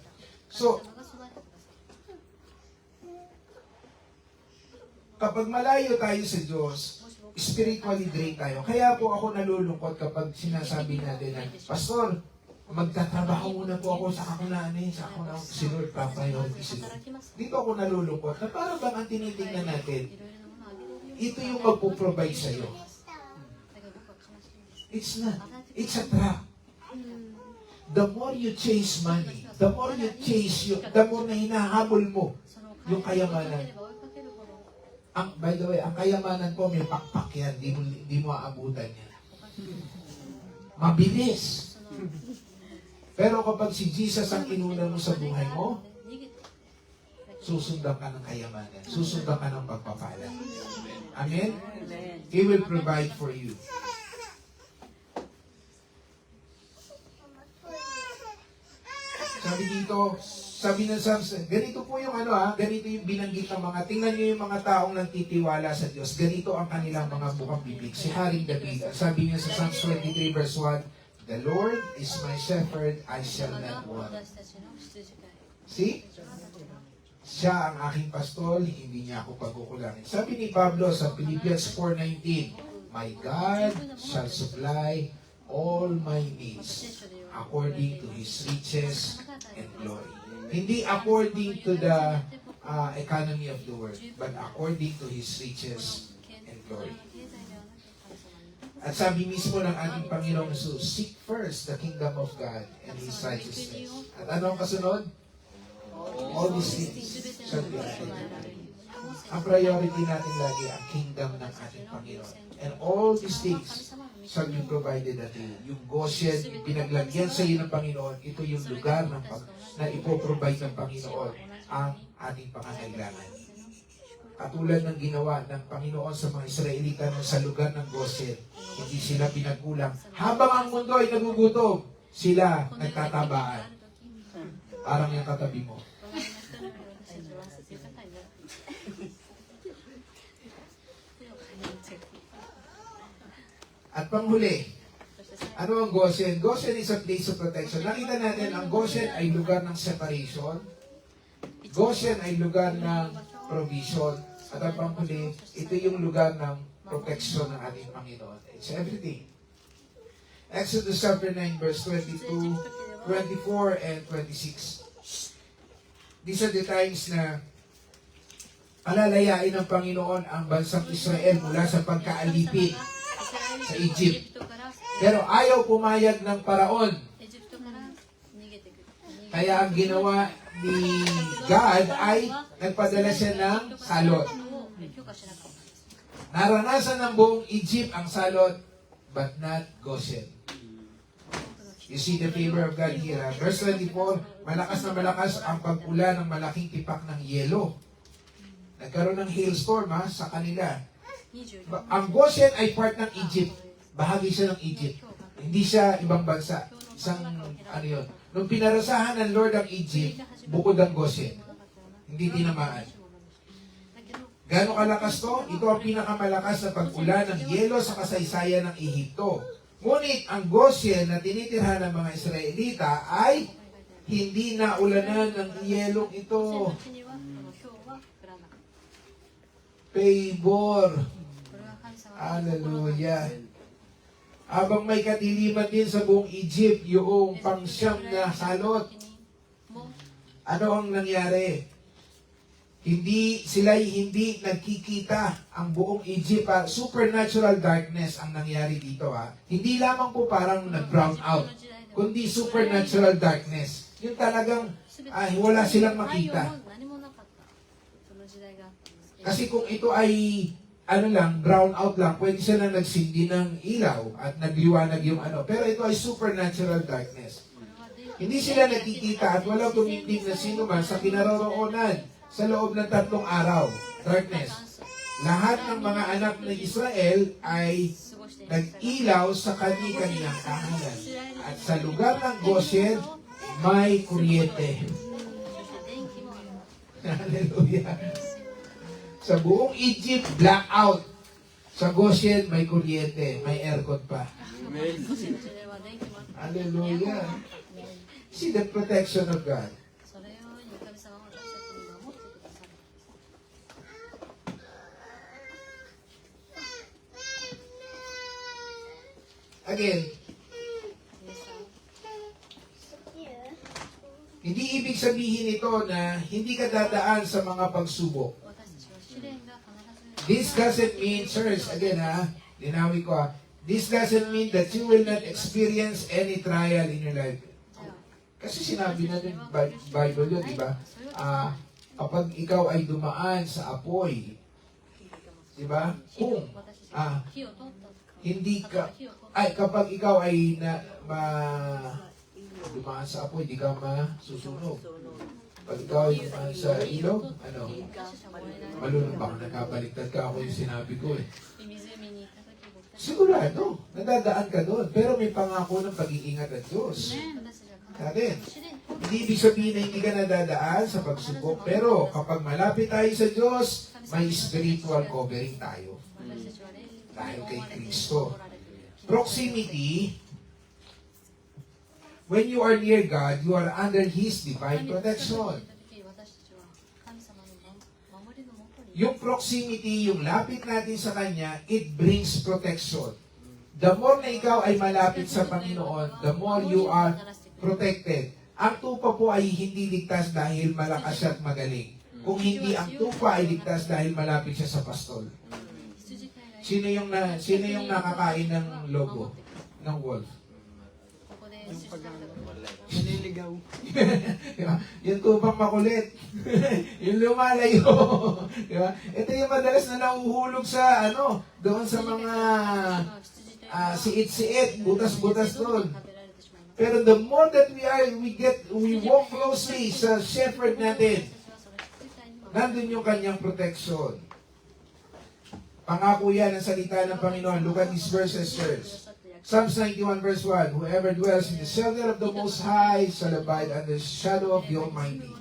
So, 神様が備えてください kapag malayo tayo sa Diyos, spiritually drained tayo. Kaya po ako nalulungkot kapag sinasabi natin na, Pastor, magtatrabaho muna po ako sa ako na si Lord, pa-priority si Lord. 働きます Dito ako nalulungkot na parang bang ang tinitingnan natin, いろいろなものをあげれるように ito yung magpo-provide sa'yo. だから僕は悲しいんです It's not. It's a trap. The more you chase money, the more you chase the more na hinahabol mo その yung kayamanan. 追いかければ追いかけるほど By the way, ang kayamanan po may pakpak yan, di mo aabutan yan. Mabilis. その Pero kapag si Jesus ang inuna mo sa buhay mo, 逃げて susundan ka ng kayamanan. Susundan ka ng pagpapala. Amen? Amen. He will provide for you. Sabi dito, sabi ng Psalms, ganito po yung ganito yung binanggit ng mga, tingnan nyo yung mga taong nagtitiwala sa Diyos, ganito ang kanilang mga bukang bibig. Si Haring David, sabi niya sa Psalms 23 verse 1, The Lord is my shepherd, I shall 神が not want. 私たちの羊飼い。 See? Siya ang aking pastol, hindi niya ako pagkukulangin. Sabi ni Pablo sa Philippians 4:19, My God shall supply all my needs according to His riches and glory. Hindi according to the economy of the world, but according to His riches and glory. At sabi mismo ng ating Panginoong Jesus, seek first the kingdom of God and His righteousness. At ano ang kasunod? All these things shall be added. Ang priority natin lagi ang kingdom ng ating Panginoon. And all these things shall be provided at you. Yung Goshen, yung pinaglagyan sa iyo ng Panginoon, ito yung lugar na ipoprovide ng Panginoon ang ating pangangailangan. Katulad ng ginawa ng Panginoon sa mga Israelita sa lugar ng Goshen, hindi sila pinagkulang. Habang ang mundo ay nagugutom, sila nagtatabaan. Parang yung katabi mo. At panghuli, ano ang Goshen? Goshen is a place of protection. Nakita natin, ang Goshen ay lugar ng separation. Goshen ay lugar ng provision. At ang panghuli, ito yung lugar ng protection ng ating Panginoon. It's everything. Exodus chapter 9, verse 22, 24, and 26. These are the times na palalayain ng Panginoon ang bansang Israel mula sa pagkaalipin sa Egypt. Pero ayaw pumayag ng paraon. Kaya ang ginawa ni God ay nagpadala siya ng salot. Naranasan ng buong Egypt ang salot, but not Goshen. You see the favor of God here. Verse 24, malakas na malakas ang pag-ulan ng malaking tipak ng yelo. Nagkaroon ng hailstorm sa kanila. Ang Goshen ay part ng Egypt. Bahagi siya ng Egypt. Hindi siya ibang bansa. Isang yun. Nung pinarasahan ng Lord ang Egypt, bukod ang Goshen. Hindi tinamaan. Gano'ng kalakas to? Ito ang pinakamalakas na pag-ulan ng yelo sa kasaysayan ng Ehipto. Ngunit ang Goshen na tinitirhan ng mga Israelita ay hindi naulanan ng yelong ito. Favor. Hallelujah. Habang may kadiliman din sa buong Egypt, yung pangsyam na salot. Ano ang nangyari? Sila'y hindi nagkikita ang buong Egypt. Supernatural darkness ang nangyari dito. Hindi lamang po parang nag-brown out, kundi supernatural darkness. Yung talagang wala silang makita. Kasi kung ito ay brown out lang, pwede sila nagsindi ng ilaw at nagliwanag yung Pero ito ay supernatural darkness. Hindi sila nakikita at walang tumitig na sino man sa kinaroroonan sa loob ng 3 araw. Darkness. Lahat ng mga anak ng Israel ay nag-ilaw sa kani-kanilang tahanan. At sa lugar ng Goshen, may kuryente. Hallelujah. Sa buong Egypt, blackout. Sa Goshen, may kuryente. May aircon pa. Hallelujah. See the protection of God. Again, hindi ibig sabihin ito na hindi ka dadaan sa mga pagsubok. This doesn't mean, church, again linawin ko this doesn't mean that you will not experience any trial in your life. Kasi sinabi na ng Bible yun, di ba? Kapag ikaw ay dumaan sa apoy, di ba? Kung hindi ka, kapag ikaw ay dumaan sa apoy, di ka masusunog. Pag ikaw ay dumaan sa ilog, malulong baka nakabaliktad ka, ako yung sinabi ko Sigurado, nadadaan ka doon. Pero may pangako ng pag-iingat at Diyos. Natin. Hindi ibig sabihin na hindi ka nadadaan sa pagsubok. Pero kapag malapit tayo sa Diyos, may spiritual covering tayo. Dahil kay Kristo. Proximity When you are near God, you are under His divine protection. 私たちは神様の守りのもとに Yung proximity, yung lapit natin sa Kanya, it brings protection. The more na ikaw ay malapit sa Panginoon, the more you are protected. Ang tupa po ay hindi ligtas dahil malakas siya at magaling. Kung hindi, ang tupa ay ligtas dahil malapit siya sa pastol. 羊飼いがいる Sino yung nakakain ng lobo, ng wolf? ここで羊飼いが Nililigaw. Diba? Yung tupang makulit. Yung lumalayo. Diba? Ito yung madalas na nahuhulog sa, doon sa mga siit-siit, butas-butas doon. Pero the more that we walk closely sa shepherd natin, nandun yung kanyang protection. Pangako yan ang salita ng Panginoon. Look at these verses first. Psalms 91 verse 1, whoever dwells in the shelter of the Most High shall abide under the shadow of the Almighty.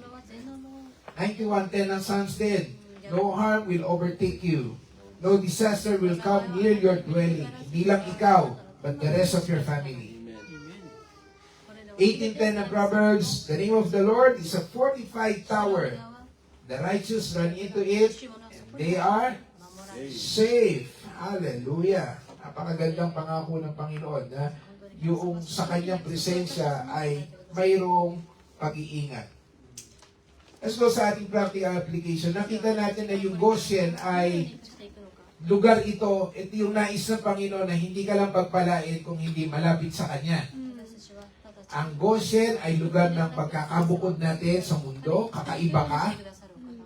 91:10 ng Psalms din, no harm will overtake you. No disaster will come near your dwelling. Hindi lang ikaw, but the rest of your family. 18:10 ng Proverbs, the name of the Lord is a fortified tower. The righteous run into it, and they are safe. Hallelujah. Napakagandang pangako ng Panginoon na yung sa kanyang presensya ay mayroong pag-iingat. Let's go sa ating practical application. Nakita natin na yung Goshen ay lugar ito yung nais ng Panginoon na hindi ka lang pagpalain kung hindi malapit sa Kanya. Ang Goshen ay lugar ng pagkakabukod natin sa mundo, kakaiba ka.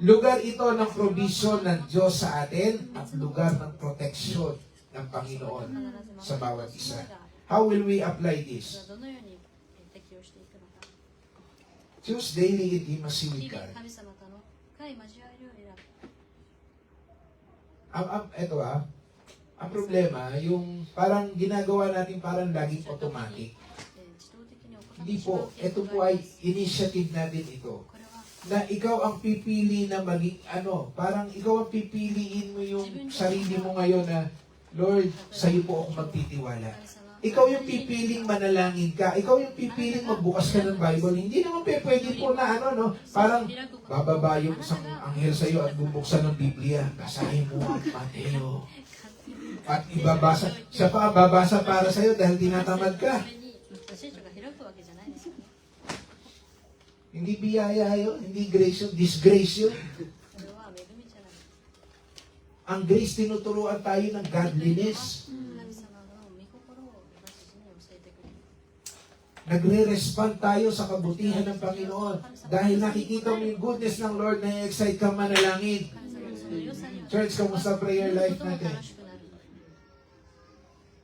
Lugar ito ng provision ng Diyos sa atin at lugar ng proteksyon ng Panginoon sa bawat isa. How will we apply this? どのように適用していくのか Choose daily intimacy 日 with 々 God. 神様との深い交わりを選ぶ Ang problema, yung parang ginagawa natin parang laging automatic. 自動的に行って Hindi しま po, う傾 ito 向 po があ ay ります initiative natin ito. これは Na ikaw ang pipili na maging parang ikaw ang pipiliin mo yung sarili mo ngayon na, Lord, sa iyo po ako magtitiwala. 神様 Ikaw yung pipiling manalangin ka. Ikaw yung pipiling magbukas ka ng Bible. Hindi naman pwede po na parang bababa yung isang anghel sa iyo at bubuksan ng Biblia. Basahin mo ang Mateo. At ibabasa. Siya pa ang babasa para sa iyo dahil tinatamad ka. 聖書が開くわけじゃないですよね Hindi biyaya yun. Hindi grace yun. Disgrace yun. それは恵みじゃない Ang grace, tinuturuan tayo ng godliness. 神様の御心を私たちに教えてくれる Nagre-respond tayo sa kabutihan ng Panginoon. Dahil nakikita mo yung goodness ng Lord na excite kang manalangin. 神様のその良さに Church, kamusta prayer life とても natin? 楽しくなる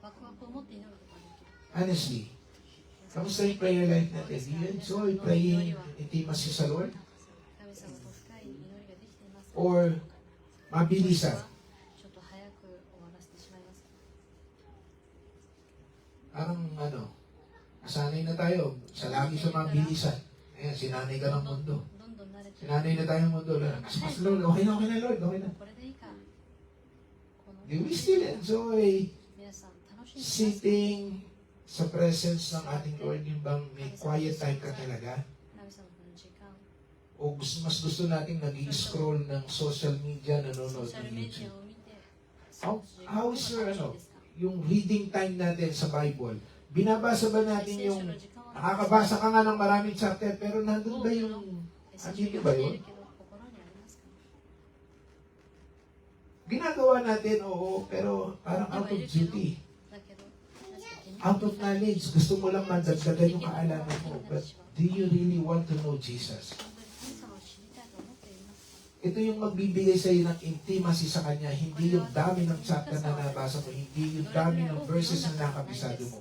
ワクワクを持って祈ることができる Honestly, kamusta yung prayer life natin? Do you enjoy praying intimacy sa Lord? 神様と深い祈りができていますか Or mabilisan? ちょっと早く終わらせてしまいますか Parang nasanay na tayo sa lagi sa mabilisan. Ayan, sinanay ka ng mundo. どんどん慣れて Sinanay na tayo ng mundo. Mas Lord, okay na Lord, okay na. これでいいかこの Do we still enjoy 皆さん楽しんでます sitting sa presence ng ating Lord, yung bang may quiet time ka talaga? 神様との時間 O mas gusto nating nag-scroll ng social media, ソ nanonood ーシャル ng メディ YouTube? アを見て How is your, 楽しいですか yung reading time natin sa Bible? Binabasa ba natin 聖 yung, 書の時間は nakakabasa ka nga ng maraming chapter, pero nandun ba yung, 聖書 andito を ba 読ん yun? でいるけど心にありますか Ginagawa natin, oo, pero parang out of duty, だけど確かに out of knowledge. Gusto mo lang madagdagan yung kaalaman mo. But do you really want to know Jesus? 本当に神様を知りたいと思っていますか Ito yung magbibigay sa iyo ng intimacy sa Kanya, hindi yung dami ng chapter na nabasa mo, hindi yung dami ng verses na nakabisado mo.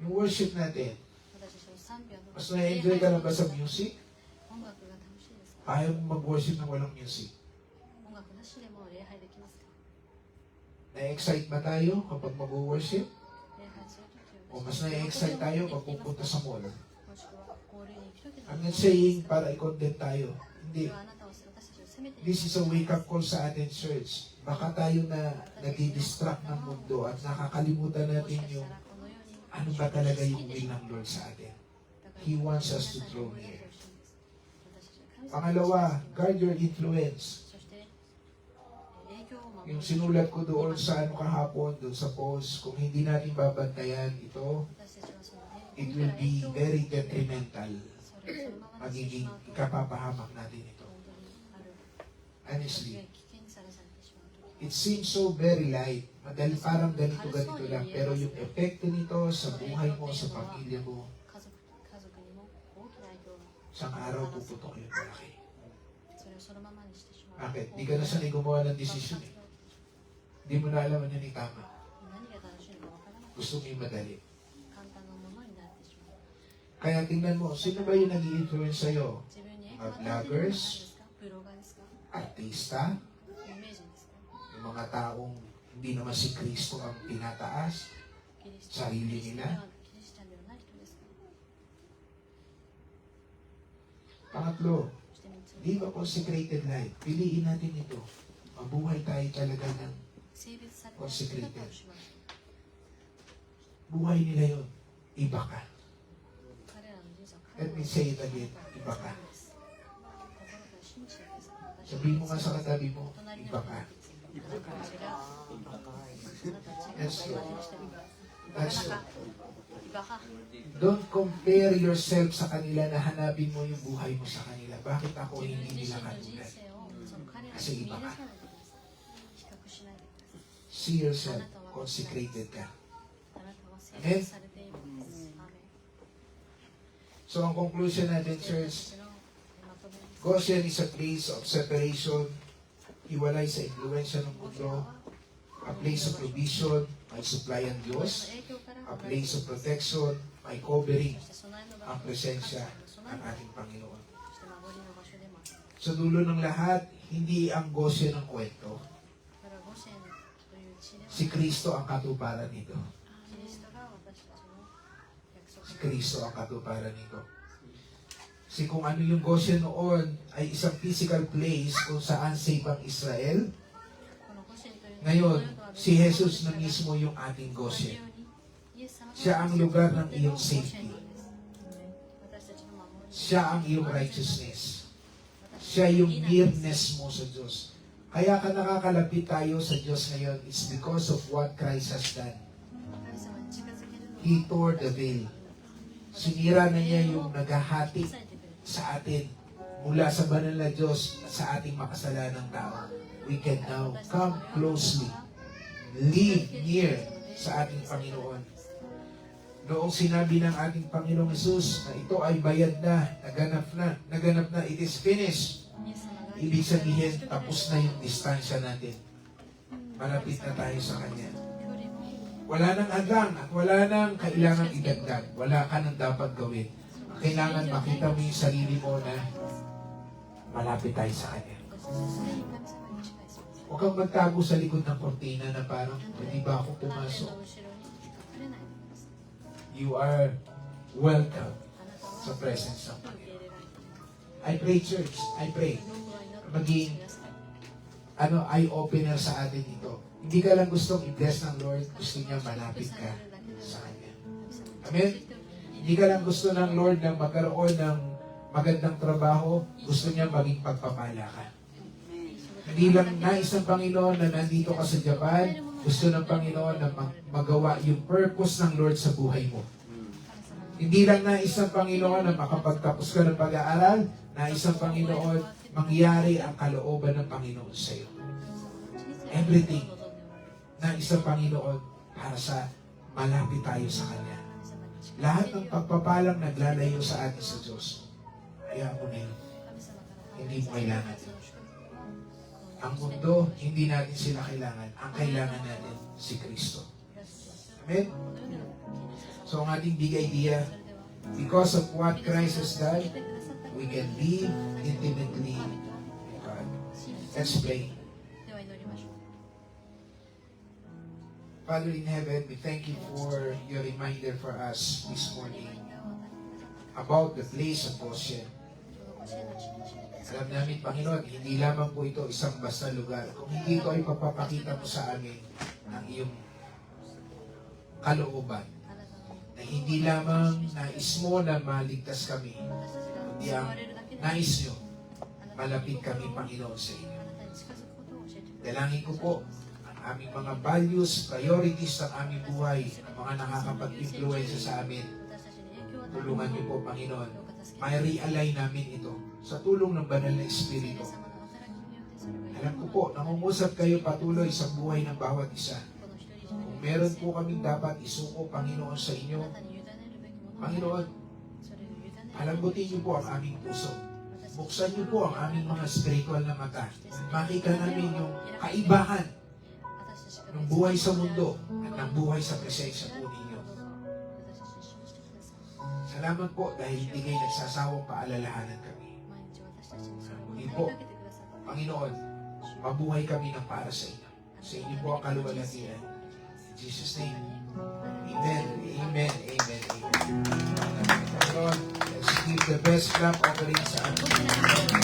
Yung worship natin, 私たちの賛美は mas na-enjoy ka na ba sa music? 音楽が楽しいですか Ayaw mo mag-worship ng walang music. 音楽なしでも礼拝できますか Na-excite ba tayo kapag mag-worship? 礼拝するとき O mas na-excite tayo pag pupunta sa mall? もしくは交流に行くとき I'm not saying para i-condemn tayo. Hindi. あなたを私たちを責めてい This is a wake-up call sa atin, church. Baka tayo na nadidistract ng mundo at nakakalimutan natin yung ano ba talaga yung will ng Lord sa atin. He wants us to draw near. Pangalawa, guard your influence. そして影響を守る Yung sinulat ko doon sa kahapon, doon sa post, kung hindi natin babantayan ito, 私たちはその it will be very detrimental. それそのままにしてし Magiging まうと ikapapahamak natin ito. 本当にある Honestly, 危険にさらされてしまうと it seems so very light. Madali parang ganito-ganito lang. Pero yung epekto nito sa buhay mo, sa pamilya mo, 家族にも大きな影響が isang araw puputok yung malaki. それをそのままにしてしまう Bakit? Di ka na sanay gumawa ng desisyon eh. Di mo na alam ano yung tama. 何が正しいのかわからない Gusto mo yung madali. 簡単なものになってしまう Kaya tingnan mo, sino ba yung nag-i-influence sa'yo? 自分に Mga 影響を与えているのは何です vloggers? かブロガーですか Artista? 有名人ですか Yung mga taong hindi naman si Kristo ang tinataas? キリスチャン Sarili キリ nila? スチャンではない人ですか Pangatlo, そして三つ目 live a consecrated life. Piliin natin ito. Mabuhay tayo talaga ng 性別された生き方をします。 buhay nila yun. Iba ka. 彼らの人生は Let me say it again. Iba ka. 心から信じてください。 Sabihin mo nga sa katabi mo, 隣 iba の ka. あなたは違う。あなたは違う。 That's true. 私はしてる。 That's true. イバカ。 Don't compare yourself sa kanila na hanapin mo yung buhay mo sa kanila. Bakit ako 自分 hindi 自 nila 身の人 katulad? 生をその彼らに Kasi 見出 iba さ ka. ないでください。比較しないでください。 See yourself consecrated ka. あなたは聖別されているんです。アーメン。 So ang conclusion natin, church, 私のまとめです。 Goshen is a place of separation, hiwalay sa impluensya ng mundo, a place of provision, may supply ang Diyos, a place of protection, may covering, そして備えの場 ang 所、 presensya 備 ng えの場所、 ating Panginoon. そして守りの場所でもある。 Sa dulo ng lahat, hindi ang Goshen ang kwento. だからゴシェンという地では Si Kristo ang katuparan nito. キリストが私たちの約束 Si Kristo ang katuparan nito. Kasi kung ano yung Goshen noon ay isang physical place kung saan safe ang Israel, このゴシェンというのは ngayon, どのような si Jesus na mismo yung ating 同じ Goshen. ようにイエス様が Siya ang lugar ng 私たち iyong のゴシェン safety. なんです私たちの守り Siya ang iyong righteousness. Siya yung nearness mo sa Diyos. Kaya ka nakakalapit tayo sa Diyos ngayon, it's because of what Christ has done. 神様に近づけるのは He tore the veil. Sinira na niya yung naghahati 支えてくれる sa atin mula sa banal na Diyos at sa ating makasalanang tao. We can now come closely, live near sa ating Panginoon. Noong sinabi ng ating Panginoong Jesus na ito ay bayad na, naganap na, it is finished. イエス様が Ibig sabihin, tapos na yung distansya natin. Malapit na tayo sa Kanya. 距離も Wala nang hadlang at wala nang kailangang idagdag. Wala ka nang dapat gawin. Ang kailangan makita mo yung sarili mo na malapit tayo sa Kanya. 私たちはすでに神様に近い存在 Huwag kang magtago sa likod ng kortina na parang, hindi ba ako カーテン pumasok? の後ろに隠れないでください You are welcome あなたは sa presence ng 受け Panginoon. 入れられています I pray, church. I pray. 僕は祈って Maging ください eye-opener sa atin ito. Hindi ka lang gustong i-bless ng Lord, gusto niya malapit ka sa Kanya. Amen? Hindi ka lang gusto ng Lord na magkaroon ng magandang trabaho, gusto niya maging pagpapala ka. Hindi lang nais ng Panginoon na nandito ka sa Japan, gusto ng Panginoon na magawa yung purpose ng Lord sa buhay mo. Hindi lang nais ng Panginoon na makapagtapos ka ng pag-aaral, nais ng Panginoon mangyari ang kalooban ng Panginoon sa iyo. Everything. Nais ng Panginoon para sa malapit tayo sa Kanya. Lahat ng pagpapalang naglalayo sa atin sa Diyos, hayaan mo na yun. Hindi mo kailangan yun. Ang mundo, hindi natin sila kailangan. Ang kailangan natin, si Kristo. Amen? So ang ating big idea, because of what Christ has done, we can live intimately with God. Let's pray. では祈りましょう Father in heaven, we thank you for your reminder for us this morning about the place of Goshen. Alam namin, Panginoon, hindi lamang po ito isang basta lugar. Kung hindi ito ay pagpapakita mo sa amin ng iyong kalooban, hindi lamang nais mo na maligtas kami, kundi ang nais nyo, malapit kami, Panginoon, sa inyo. Dalangin ko po, ang aming mga values, priorities ng aming buhay, ang mga nakakapag-influensya sa amin, tulungan niyo po, Panginoon, may realign namin ito sa tulong ng Banal na Espiritu. Alam ko po, nangungusap kayo patuloy sa buhay ng bawat isa. Kung meron po kaming dapat isuko, Panginoon, sa inyo, Panginoon, palambutin niyo po ang aming puso. Buksan niyo po ang aming mga spiritual na mata. Makita namin yung kaibahan ng buhay sa mundo at ng buhay sa presensya po ninyo. Salamat po dahil hindi kayo nagsasawang paalalahanan kami. Muli po, Panginoon, mabuhay kami ng para sa inyo. Sa inyo po ang kaluwalhatian. In Jesus' name, Amen, Amen, Amen, Amen. Panginoon, let's give the best clap offering sa atin.